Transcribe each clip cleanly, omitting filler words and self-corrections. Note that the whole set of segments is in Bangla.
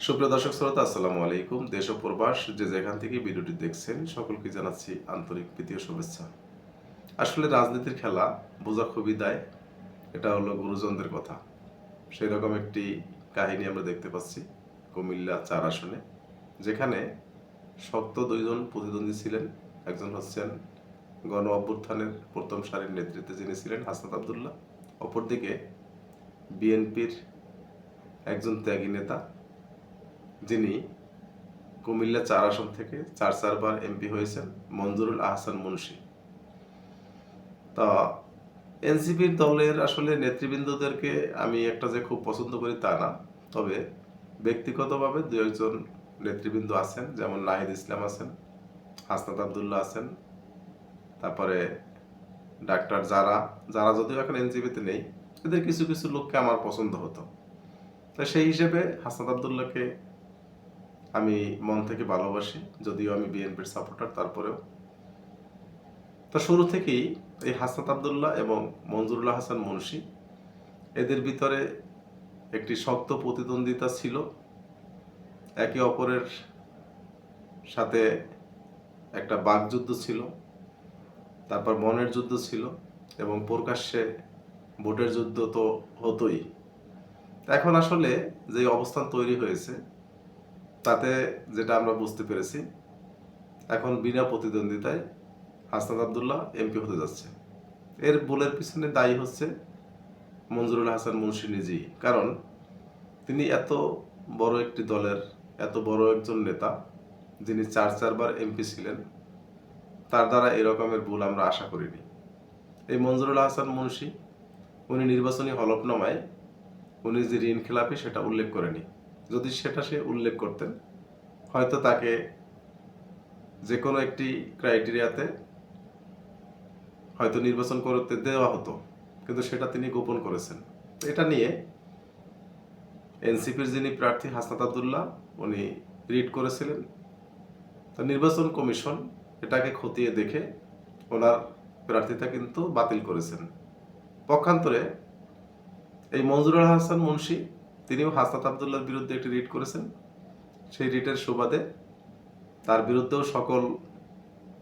সুপ্রিয় দর্শক শ্রোতা, আসসালামু আলাইকুম। দেশ ও প্রবাস যে যেখান থেকে ভিডিওটি দেখছেন সকলকে জানাচ্ছি আন্তরিক প্রীতি ও শুভেচ্ছা। আসলে রাজনীতির খেলা বোঝা খুবই দায়। এটা হলো গুরুজনদের কথা। সেই রকম একটি কাহিনী আমরা দেখতে পাচ্ছি কুমিল্লা ৪ আসনে, যেখানে শক্ত দুইজন প্রতিদ্বন্দ্বী ছিলেন। একজন হচ্ছেন গণ অভ্যুত্থানের প্রথম সারির নেতৃত্বে যিনি ছিলেন হাসনাত আব্দুল্লাহ, অপরদিকে বিএনপির একজন ত্যাগী নেতা যিনি কুমিল্লা ৪ আসন থেকে চারবার এমপি হয়েছেন, মঞ্জুরুল আহসান মুন্সী। তা এনসিপির দলের আসলে নেতৃবৃন্দদেরকে আমি একটা যে খুব পছন্দ করি তা না, তবে ব্যক্তিগতভাবে দু একজন নেতৃবৃন্দ আছেন, যেমন নাহিদ ইসলাম আছেন, হাসনাত আব্দুল্লাহ আছেন, তারপরে ডাক্তার যারা যারা যদিও এখন এনসিপিতে নেই, এদের কিছু কিছু লোককে আমার পছন্দ হতো। তা সেই হিসেবে হাসনাত আব্দুল্লাহকে আমি মন থেকে ভালোবাসি, যদিও আমি বিএনপির সাপোর্টার, তারপরেও তো শুরু থেকেই এই হাসনাত আব্দুল্লাহ এবং মঞ্জুরুল হাসান মুন্সী এদের ভিতরে একটি শক্ত প্রতিদ্বন্দ্বিতা ছিল। একে অপরের সাথে একটা বাকযুদ্ধ ছিল, তারপর মনের যুদ্ধ ছিল এবং প্রকাশ্যে ভোটের যুদ্ধ তো হতোই। এখন আসলে যে অবস্থান তৈরি হয়েছে তাতে যেটা আমরা বুঝতে পেরেছি, এখন বিনা প্রতিদ্বন্দ্বিতায় হাসনাত আব্দুল্লাহ এমপি হতে যাচ্ছে। এর ভুলের পিছনে দায়ী হচ্ছে মঞ্জুরুল হাসান মুন্সী নিজেই, কারণ তিনি এত বড় একটি দলের এত বড় একজন নেতা, যিনি চারবার এমপি ছিলেন, তার দ্বারা এরকমের ভুল আমরা আশা করিনি। এই মঞ্জুরুল হাসান মুন্সী উনি নির্বাচনী হলফনামায় উনি যে ঋণ খেলাপি সেটা উল্লেখ করেনি। যদি সেটা সে উল্লেখ করতেন, হয়তো তাকে যে কোনো একটি ক্রাইটেরিয়াতে হয়তো নির্বাচন করতে দেওয়া হতো, কিন্তু সেটা তিনি গোপন করেছেন। এটা নিয়ে এনসিপির যিনি প্রার্থী হাসনাত আব্দুল্লাহ উনি রিট করেছিলেন। তো নির্বাচন কমিশন এটাকে খতিয়ে দেখে ওনার প্রার্থীতা কিন্তু বাতিল করেছেন। পক্ষান্তরে এই মঞ্জুরুল হাসান মুন্সী তিনিও হাসনাত আব্দুল্লাহর বিরুদ্ধে একটি রিট করেছেন। সেই রিটের সুবাদে তার বিরুদ্ধেও সকল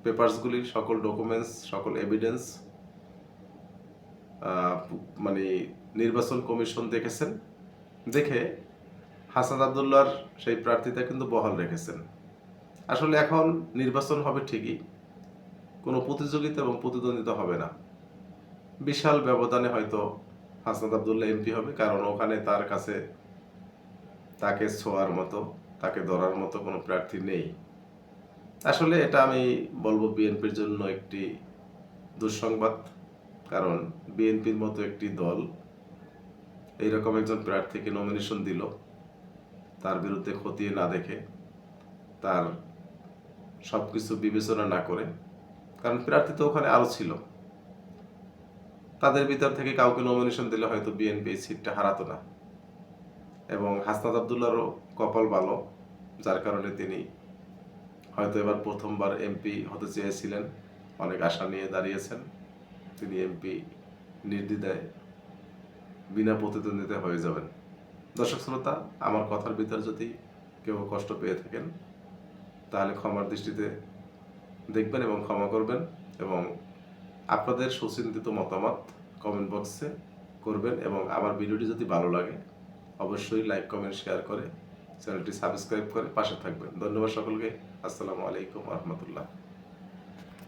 পেপারসগুলি, সকল ডকুমেন্টস, সকল এভিডেন্স মানে নির্বাচন কমিশন দেখেছেন। দেখে হাসনাত আব্দুল্লাহর সেই প্রার্থীতা কিন্তু বহাল রেখেছেন। আসলে এখন নির্বাচন হবে ঠিকই, কোনো প্রতিযোগিতা এবং প্রতিদ্বন্দ্বিতা হবে না। বিশাল ব্যবধানে হয়তো হাসনাত আব্দুল্লাহ এমপি হবে, কারণ ওখানে তার কাছে তাকে ছোঁয়ার মতো, তাকে ধরার মতো কোনো প্রার্থী নেই। আসলে এটা আমি বলবো বিএনপির জন্য একটি দুঃসংবাদ, কারণ বিএনপির মতো একটি দল এইরকম একজন প্রার্থীকে নমিনেশন দিল তার বিরুদ্ধে খতিয়ে না দেখে, তার সব কিছু বিবেচনা না করে। কারণ প্রার্থী তো ওখানে আরও ছিল, তাদের ভিতর থেকে কাউকে নমিনেশন দিলে হয়তো বিএনপি এই সিটটা হারাতো না। এবং হাসনাত আব্দুল্লাহরও কপাল ভালো, যার কারণে তিনি হয়তো এবার প্রথমবার এমপি হতে চেয়েছিলেন, অনেক আশা নিয়ে দাঁড়িয়েছেন, তিনি এমপি নির্দ্বিধায় বিনা প্রতিদ্বন্দ্বিতায় হয়ে যাবেন। দর্শক শ্রোতা, আমার কথার ভিতর যদি কেউ কষ্ট পেয়ে থাকেন তাহলে ক্ষমার দৃষ্টিতে দেখবেন এবং ক্ষমা করবেন, এবং আপনাদের সুচিন্তিত মতামত কমেন্ট বক্সে করবেন। এবং আমার ভিডিওটি যদি ভালো লাগে অবশ্যই লাইক, কমেন্ট, শেয়ার করে চ্যানেলটি সাবস্ক্রাইব করে পাশে থাকবেন। ধন্যবাদ সকলকে। আসসালামু আলাইকুম ওয়া রাহমাতুল্লাহ।